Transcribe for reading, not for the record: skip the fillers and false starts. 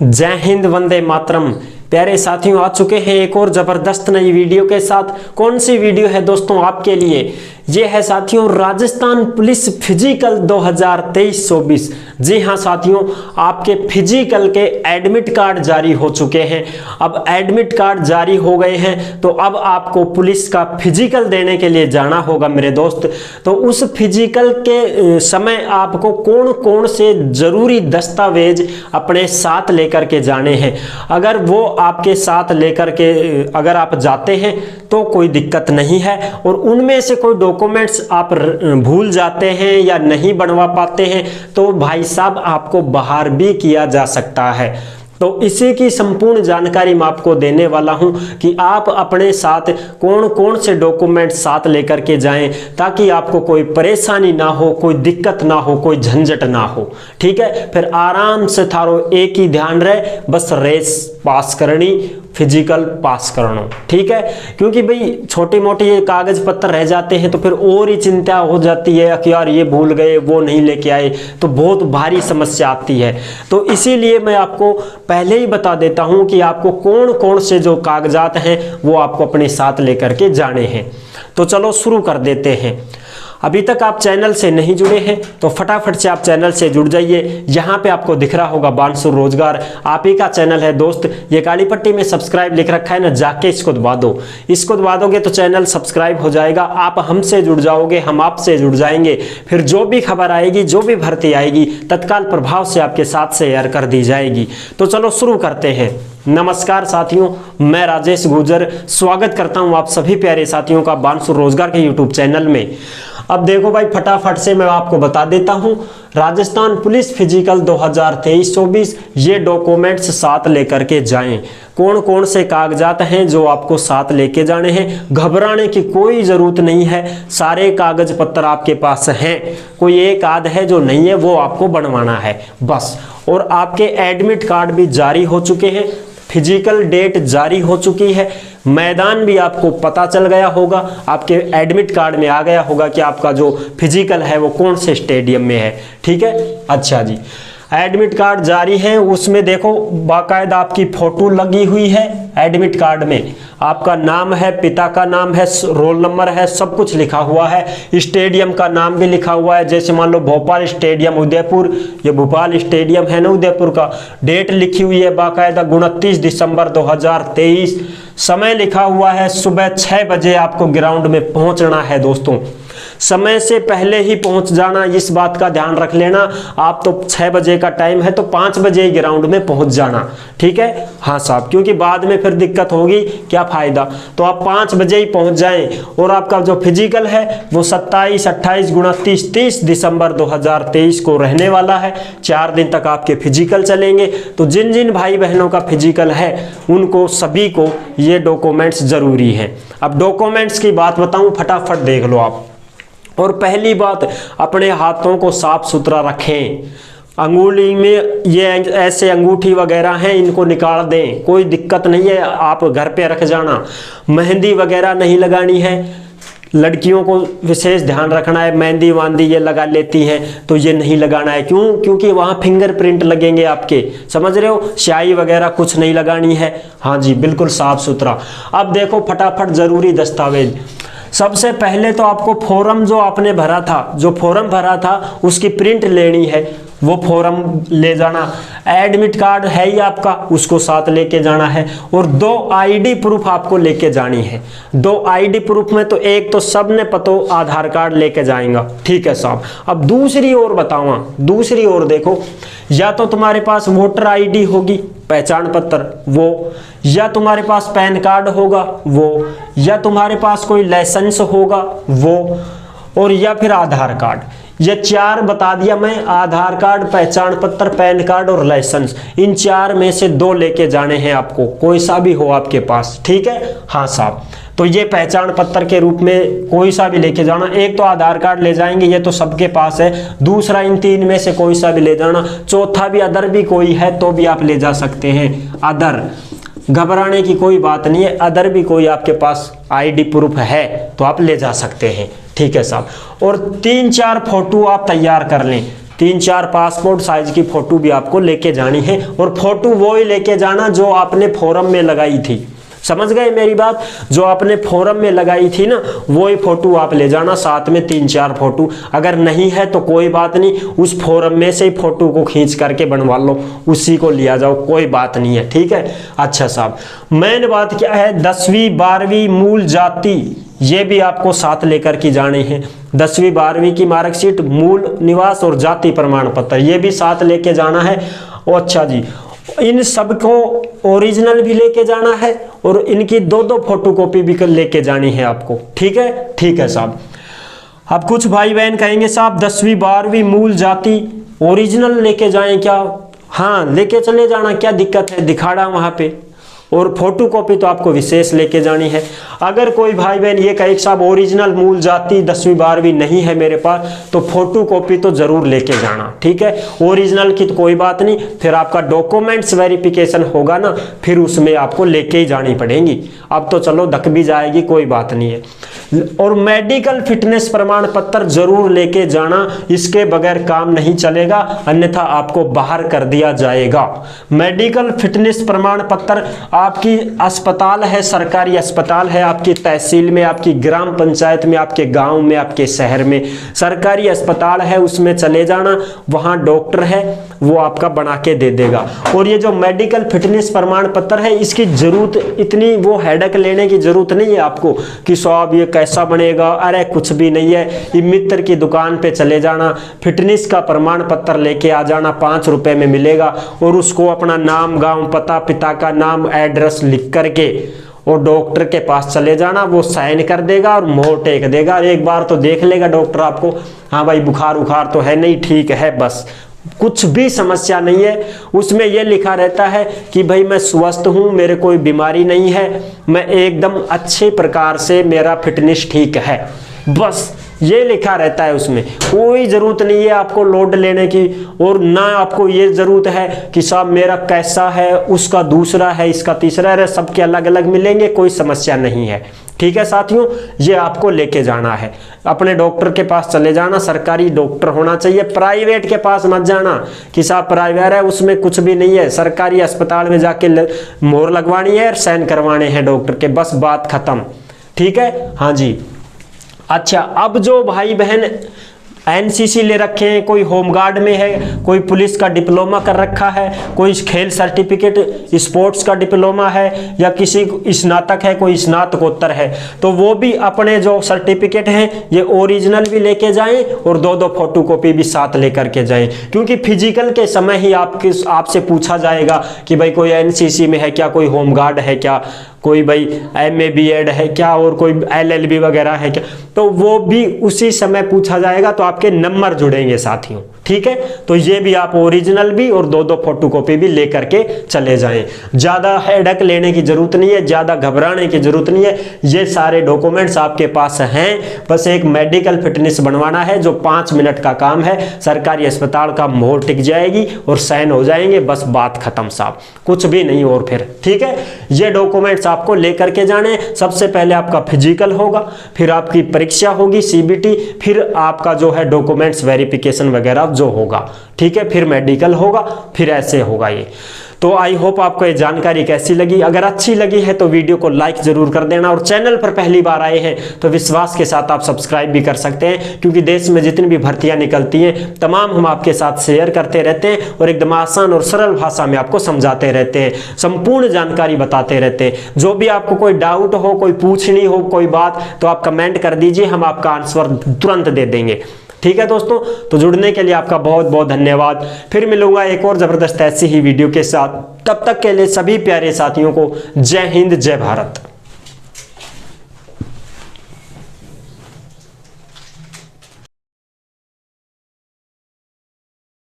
जय हिंद, वंदे मातरम। प्यारे साथियों, आ चुके हैं एक और जबरदस्त नई वीडियो के साथ। कौन सी वीडियो है दोस्तों आपके लिए? ये है साथियों राजस्थान पुलिस फिजिकल 2023-24। जी हाँ साथियों, आपके फिजिकल के एडमिट कार्ड जारी हो चुके हैं। अब एडमिट कार्ड जारी हो गए हैं तो अब आपको पुलिस का फिजिकल देने के लिए जाना होगा मेरे दोस्त। तो उस फिजिकल के समय आपको कौन कौन से जरूरी दस्तावेज अपने साथ लेकर के जाने हैं। अगर वो आपके साथ लेकर के अगर आप जाते हैं तो कोई दिक्कत नहीं है, और उनमें से कोई डॉक्यूमेंट्स आप भूल जाते हैं या नहीं बनवा पाते हैं तो भाई साहब आपको बाहर भी किया जा सकता है। तो इसी की संपूर्ण जानकारी मैं आपको देने वाला हूं कि आप अपने साथ कौन कौन से डॉक्यूमेंट साथ लेकर के जाएं ताकि आपको कोई परेशानी ना हो, कोई दिक्कत ना हो, कोई झंझट ना हो। ठीक है, फिर आराम से थारो एक ही ध्यान रहे, बस रेस पास करनी, फिजिकल पास करना। ठीक है, क्योंकि भाई छोटी मोटी कागज पत्र रह जाते हैं तो फिर और ही चिंता हो जाती है कि यार ये भूल गए, वो नहीं लेके आए, तो बहुत भारी समस्या आती है। तो इसीलिए मैं आपको पहले ही बता देता हूं कि आपको कौन कौन से जो कागजात हैं वो आपको अपने साथ लेकर के जाने हैं। तो चलो शुरू कर देते हैं। अभी तक आप चैनल से नहीं जुड़े हैं तो फटाफट से आप चैनल से जुड़ जाइए। यहाँ पे आपको दिख रहा होगा बानसूर रोजगार, आप ही का चैनल है दोस्त। ये काली पट्टी में सब्सक्राइब लिख रखा है ना, जाके इसको दबा दो। इसको दबा दोगे तो चैनल सब्सक्राइब हो जाएगा, आप हमसे जुड़ जाओगे, हम आपसे जुड़ जाएंगे। फिर जो भी खबर आएगी, जो भी भर्ती आएगी, तत्काल प्रभाव से आपके साथ शेयर कर दी जाएगी। तो चलो शुरू करते हैं। नमस्कार साथियों, मैं राजेश गुर्जर स्वागत करता हूं आप सभी प्यारे साथियों का बानसूर रोजगार के यूट्यूब चैनल में। अब देखो भाई, फटाफट से मैं आपको बता देता हूं, राजस्थान पुलिस फिजिकल 2023-24 ये डॉक्यूमेंट्स साथ लेकर के जाएं। कौन कौन से कागजात हैं जो आपको साथ लेके जाने हैं, घबराने की कोई जरूरत नहीं है। सारे कागज पत्र आपके पास हैं, कोई एक आध है जो नहीं है वो आपको बनवाना है बस। और आपके एडमिट कार्ड भी जारी हो चुके हैं, फिजिकल डेट जारी हो चुकी है, मैदान भी आपको पता चल गया होगा, आपके एडमिट कार्ड में आ गया होगा कि आपका जो फिजिकल है वो कौन से स्टेडियम में है। ठीक है, अच्छा जी, एडमिट कार्ड जारी है, उसमें देखो बाकायदा आपकी फोटो लगी हुई है। एडमिट कार्ड में आपका नाम है, पिता का नाम है, रोल नंबर है, सब कुछ लिखा हुआ है। स्टेडियम का नाम भी लिखा हुआ है, जैसे मान लो भोपाल स्टेडियम उदयपुर, ये भोपाल स्टेडियम है ना उदयपुर का। डेट लिखी हुई है बाकायदा 29 दिसंबर 2023। समय लिखा हुआ है सुबह 6 बजे आपको ग्राउंड में पहुंचना है दोस्तों। समय से पहले ही पहुंच जाना, इस बात का ध्यान रख लेना। आप तो 6 बजे का टाइम है तो 5 बजे ही ग्राउंड में पहुंच जाना। ठीक है, हाँ साहब, क्योंकि बाद में फिर दिक्कत होगी, क्या फायदा। तो आप 5 बजे ही पहुंच जाएं। और आपका जो फिजिकल है वो 27, 28, 29, 30 दिसंबर 2023 को रहने वाला है। 4 दिन तक आपके फिजिकल चलेंगे। तो जिन जिन भाई बहनों का फिजिकल है उनको सभी को ये डॉक्यूमेंट्स जरूरी है। अब डॉक्यूमेंट्स की बात बताऊं, फटाफट देख लो आप। और पहली बात, अपने हाथों को साफ सुथरा रखें। अंगुली में ये ऐसे अंगूठी वगैरह हैं, इनको निकाल दें, कोई दिक्कत नहीं है, आप घर पे रख जाना। मेहंदी वगैरह नहीं लगानी है। लड़कियों को विशेष ध्यान रखना है, मेहंदी वांदी ये लगा लेती हैं तो ये नहीं लगाना है। क्यों? क्योंकि वहाँ फिंगरप्रिंट लगेंगे आपके, समझ रहे हो। स्याही वगैरह कुछ नहीं लगानी है। हाँ जी, बिल्कुल साफ सुथरा। अब देखो फटाफट जरूरी दस्तावेज। सबसे पहले तो आपको फॉर्म जो आपने भरा था, जो फॉर्म भरा था उसकी प्रिंट लेनी है, वो फॉर्म ले जाना। एडमिट कार्ड है ही आपका, उसको साथ लेके जाना है। और 2 आईडी प्रूफ आपको लेके जानी है। 2 आईडी प्रूफ में तो एक तो सब ने पतो आधार कार्ड लेके जाएगा। ठीक है साहब। अब दूसरी ओर बताऊँ, दूसरी ओर देखो, या तो तुम्हारे पास वोटर आईडी होगी, पहचान पत्र वो, या तुम्हारे पास पैन कार्ड होगा वो, या तुम्हारे पास कोई लाइसेंस होगा वो, और या फिर आधार कार्ड। ये 4 बता दिया मैं, आधार कार्ड, पहचान पत्र, पैन कार्ड और लाइसेंस। इन 4 में से 2 लेके जाने हैं आपको, कोई सा भी हो आपके पास। ठीक है, हाँ साहब। तो ये पहचान पत्र के रूप में कोई सा भी लेके जाना। एक तो आधार कार्ड ले जाएंगे, ये तो सबके पास है। दूसरा इन 3 में से कोई सा भी ले जाना। चौथा भी अदर भी कोई है तो भी आप ले जा सकते हैं। अदर, घबराने की कोई बात नहीं है। अदर भी कोई आपके पास आईडी प्रूफ है तो आप ले जा सकते हैं। ठीक है साहब। और 3-4 फोटो आप तैयार कर लें। 3-4 पासपोर्ट साइज की फोटो भी आपको लेके जानी है, और फोटो वो ही लेके जाना जो आपने फॉर्म में लगाई थी। समझ गए मेरी बात? जो आपने फोरम में लगाई थी ना, वो ही फोटो आप ले जाना, साथ में 3-4 फोटो। अगर नहीं है तो कोई बात नहीं, उस फोरम में से ही फोटो को खींच करके बनवा लो, उसी को लिया जाओ, कोई बात नहीं है, ठीक है। अच्छा साहब, मेन बात क्या है, 10वीं 12वीं मूल जाति, ये भी आपको साथ लेकर के जाने हैं। 10वीं 12वीं की मार्कशीट, मूल निवास और जाति प्रमाण पत्र, ये भी साथ लेके जाना है। अच्छा जी, इन सबको ओरिजिनल भी लेके जाना है, और इनकी 2-2 फोटोकॉपी भी लेके जानी है आपको, ठीक है। ठीक है साहब। अब कुछ भाई बहन कहेंगे साहब 10वीं 12वीं मूल जाति ओरिजिनल लेके जाएं क्या? हाँ, लेके चले जाना, क्या दिक्कत है, दिखाड़ा वहां पे। और फोटोकॉपी तो आपको विशेष लेके जानी है। अगर कोई भाई बहन ये कहे साहब ओरिजिनल मूल जाति 10वीं 12वीं नहीं है मेरे पास, तो फोटोकॉपी तो जरूर लेके जाना, ठीक है। ओरिजिनल की तो कोई बात नहीं, फिर आपका डॉक्यूमेंट्स वेरिफिकेशन होगा ना, फिर उसमें आपको लेके ही जानी पड़ेगी। अब तो चलो धक भी जाएगी, कोई बात नहीं है। और मेडिकल फिटनेस प्रमाण पत्र जरूर लेके जाना, इसके बगैर काम नहीं चलेगा, अन्यथा आपको बाहर कर दिया जाएगा। मेडिकल फिटनेस प्रमाण पत्र आपकी अस्पताल है, सरकारी अस्पताल है, आपकी तहसील में, आपकी ग्राम पंचायत में, आपके गांव में, आपके शहर में सरकारी अस्पताल है, उसमें चले जाना, वहां डॉक्टर है, वो आपका बना के दे देगा। और ये जो मेडिकल फिटनेस प्रमाण पत्र है, इसकी जरूरत इतनी वो हेडेक लेने की जरूरत नहीं है आपको कि साहब ये कैसा बनेगा, अरे कुछ भी नहीं है। ये मित्र की दुकान पे चले जाना, फिटनेस का प्रमाण पत्र लेके आ जाना, 5 रुपए में मिलेगा, और उसको अपना नाम, गांव, पता, पिता का नाम, एड्रेस लिख करके और डॉक्टर के पास चले जाना, वो साइन कर देगा और मोहर टेक देगा। एक बार तो देख लेगा डॉक्टर आपको, हाँ भाई बुखार उखार तो है नहीं, ठीक है, बस कुछ भी समस्या नहीं है। उसमें यह लिखा रहता है कि भाई मैं स्वस्थ हूं, मेरे कोई बीमारी नहीं है, मैं एकदम अच्छे प्रकार से, मेरा फिटनेस ठीक है, बस ये लिखा रहता है। उसमें कोई ज़रूरत नहीं है आपको लोड लेने की, और ना आपको ये ज़रूरत है कि साहब मेरा कैसा है, उसका दूसरा है, इसका तीसरा है, सबके अलग अलग मिलेंगे, कोई समस्या नहीं है, ठीक है साथियों। ये आपको लेके जाना है, अपने डॉक्टर के पास चले जाना, सरकारी डॉक्टर होना चाहिए, प्राइवेट के पास मत जाना कि साहब प्राइवेट है, उसमें कुछ भी नहीं है। सरकारी अस्पताल में जाके मोहर लगवानी है और साइन करवाने हैं डॉक्टर के, बस बात खत्म, ठीक है। हाँ जी। अच्छा, अब जो भाई बहन एनसीसी ले रखे हैं, कोई होमगार्ड में है, कोई पुलिस का डिप्लोमा कर रखा है, कोई खेल सर्टिफिकेट स्पोर्ट्स का डिप्लोमा है, या किसी स्नातक है, कोई स्नातकोत्तर है, तो वो भी अपने जो सर्टिफिकेट हैं ये ओरिजिनल भी लेके जाएं, और 2-2 फोटोकॉपी भी साथ लेकर के जाएं, क्योंकि फिजिकल के समय ही आपसे पूछा जाएगा कि भाई कोई एनसीसी में है क्या, कोई होमगार्ड है क्या, कोई भाई MA BEd है क्या, और कोई LLB वगैरह है क्या, तो वो भी उसी समय पूछा जाएगा, तो आपके नंबर जुड़ेंगे साथियों, ठीक है। तो ये भी आप ओरिजिनल भी और 2-2 फोटोकॉपी भी लेकर के चले जाएं। ज़्यादा हेडेक लेने की जरूरत नहीं है, ज़्यादा घबराने की जरूरत नहीं है, ये सारे डॉक्यूमेंट्स आपके पास हैं। बस एक मेडिकल फिटनेस बनवाना है, जो 5 मिनट का काम है, सरकारी अस्पताल का मोहर टिक जाएगी और साइन हो जाएंगे, बस बात खत्म साहब, कुछ भी नहीं और फिर, ठीक है। ये डॉक्यूमेंट्स आपको लेकर के जाने। सबसे पहले आपका फिजिकल होगा, फिर आपकी परीक्षा होगी CBT, फिर आपका जो है डॉक्यूमेंट्स वेरिफिकेशन वगैरह जो होगा, ठीक है, फिर मेडिकल होगा, फिर ऐसे होगा ये। तो आई होप आपको ये जानकारी कैसी लगी। अगर अच्छी लगी है तो वीडियो को लाइक जरूर कर देना, और चैनल पर पहली बार आए हैं तो विश्वास के साथ आप सब्सक्राइब भी कर सकते हैं, क्योंकि देश में जितनी भी भर्तियां निकलती हैं तमाम हम आपके साथ शेयर करते रहते हैं, और एकदम आसान और सरल भाषा में आपको समझाते रहते हैं, संपूर्ण जानकारी बताते रहते हैं। जो भी आपको कोई डाउट हो, कोई पूछनी हो कोई बात, तो आप कमेंट कर दीजिए, हम आपका आंसर तुरंत दे देंगे, ठीक है दोस्तों। तो जुड़ने के लिए आपका बहुत बहुत धन्यवाद। फिर मिलूंगा एक और जबरदस्त ऐसी ही वीडियो के साथ, तब तक के लिए सभी प्यारे साथियों को जय हिंद, जय भारत।